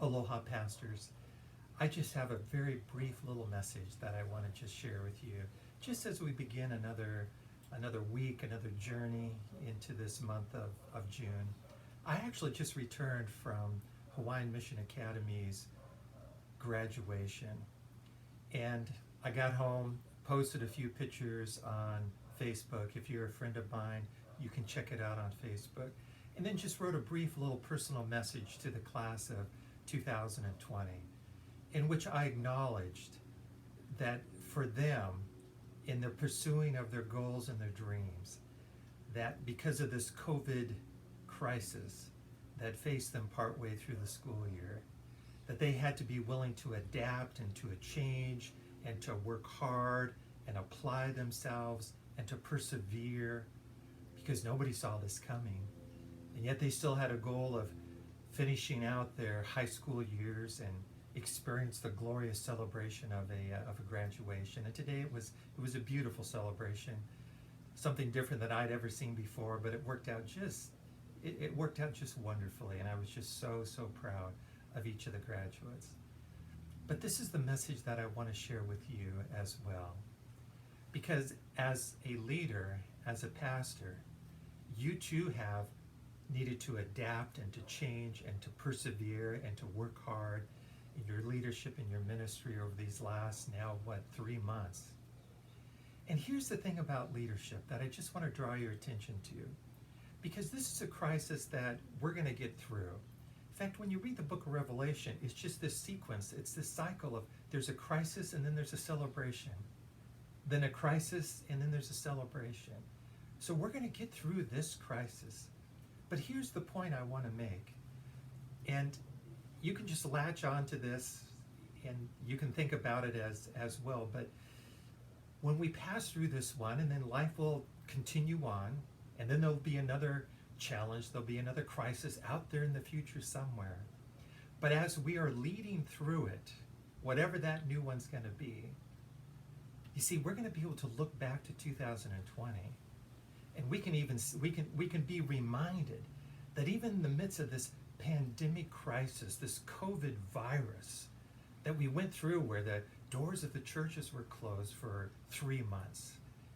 Aloha, pastors. I just have a very brief little message that I want to just share with you, just as we begin another week, another journey into this month of June. I actually just returned from Hawaiian Mission Academy's graduation, and I got home, posted a few pictures on Facebook. If you're a friend of mine, you can check it out on Facebook. And then just wrote a brief little personal message to the class of 2020, in which I acknowledged that for them, in their pursuing of their goals and their dreams, that because of this COVID crisis that faced them partway through the school year, that they had to be willing to adapt and to change and to work hard and apply themselves and to persevere, because nobody saw this coming. And yet they still had a goal of finishing out their high school years and experience the glorious celebration of a graduation. And today it was a beautiful celebration, something different than I'd ever seen before, but it worked out just wonderfully, and I was just so proud of each of the graduates. But this is the message that I want to share with you as well, because as a leader, as a pastor, you too have needed to adapt and to change and to persevere and to work hard in your leadership in your ministry over these last 3 months. And here's the thing about leadership that I just want to draw your attention to, because this is a crisis that we're going to get through. In fact, when you read the book of Revelation, it's just this sequence, it's this cycle of there's a crisis and then there's a celebration, then a crisis and then there's a celebration. So we're going to get through this crisis. But here's the point I want to make, and you can just latch on to this and you can think about it as well. But when we pass through this one, and then life will continue on, and then there'll be another challenge, there'll be another crisis out there in the future somewhere. But as we are leading through it, whatever that new one's going to be, you see, we're going to be able to look back to 2020, and we can be reminded that even in the midst of this pandemic crisis, this COVID virus that we went through, where the doors of the churches were closed for 3 months,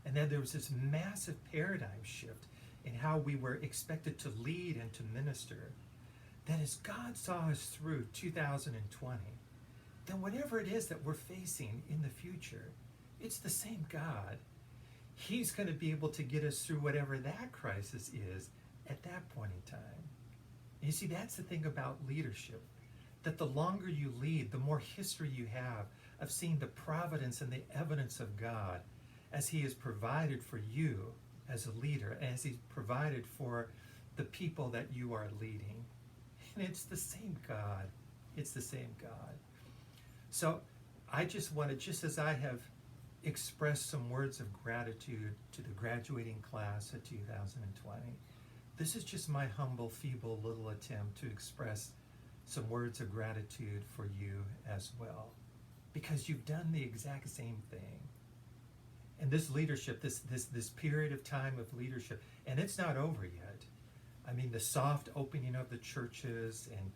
and then there was this massive paradigm shift in how we were expected to lead and to minister, that as God saw us through 2020, then whatever it is that we're facing in the future, it's the same God. He's going to be able to get us through whatever that crisis is at that point in time. And you see, that's the thing about leadership, that the longer you lead, the more history you have of seeing the providence and the evidence of God as He has provided for you as a leader, as He's provided for the people that you are leading. And it's the same God. It's the same God. So I just wanted, just as I have expressed some words of gratitude to the graduating class of 2020, this is just my humble, feeble little attempt to express some words of gratitude for you as well, because you've done the exact same thing. And this leadership, this period of time of leadership, and it's not over yet. I mean, the soft opening of the churches, and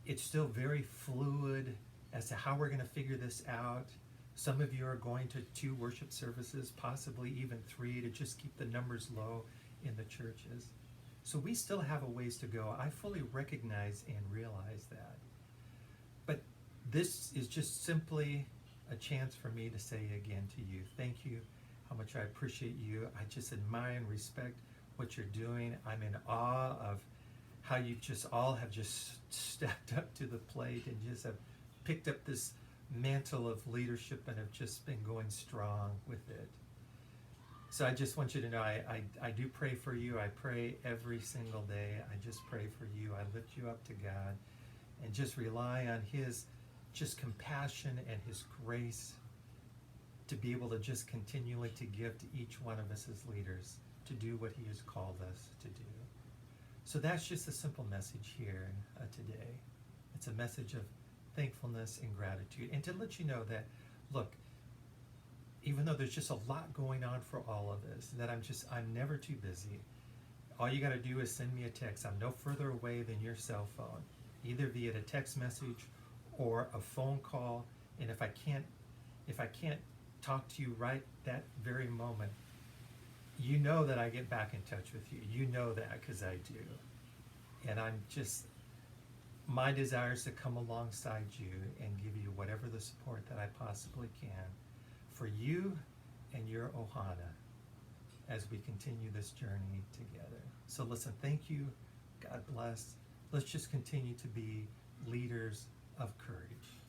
it's still very fluid as to how we're going to figure this out. Some of you are going to 2 worship services, possibly even 3, to just keep the numbers low in the churches. So we still have a ways to go. I fully recognize and realize that. But this is just simply a chance for me to say again to you, thank you, how much I appreciate you. I just admire and respect what you're doing. I'm in awe of how you just all have just stepped up to the plate and just have picked up this mantle of leadership and have just been going strong with it. So I just want you to know, I do pray for you. I pray every single day. I just pray for you. I lift you up to God and just rely on His just compassion and His grace to be able to just continually to give to each one of us as leaders to do what He has called us to do. So that's just a simple message here today. It's a message of thankfulness and gratitude, and to let you know that, look, even though there's just a lot going on for all of us, that I'm never too busy. All you got to do is send me a text. I'm no further away than your cell phone. either via a text message or a phone call. And if I can't talk to you right that very moment, you know that I get back in touch with you. You know that, because I do. And my desire is to come alongside you and give you whatever the support that I possibly can for you and your Ohana as we continue this journey together. So listen, thank you. God bless. Let's just continue to be leaders of courage.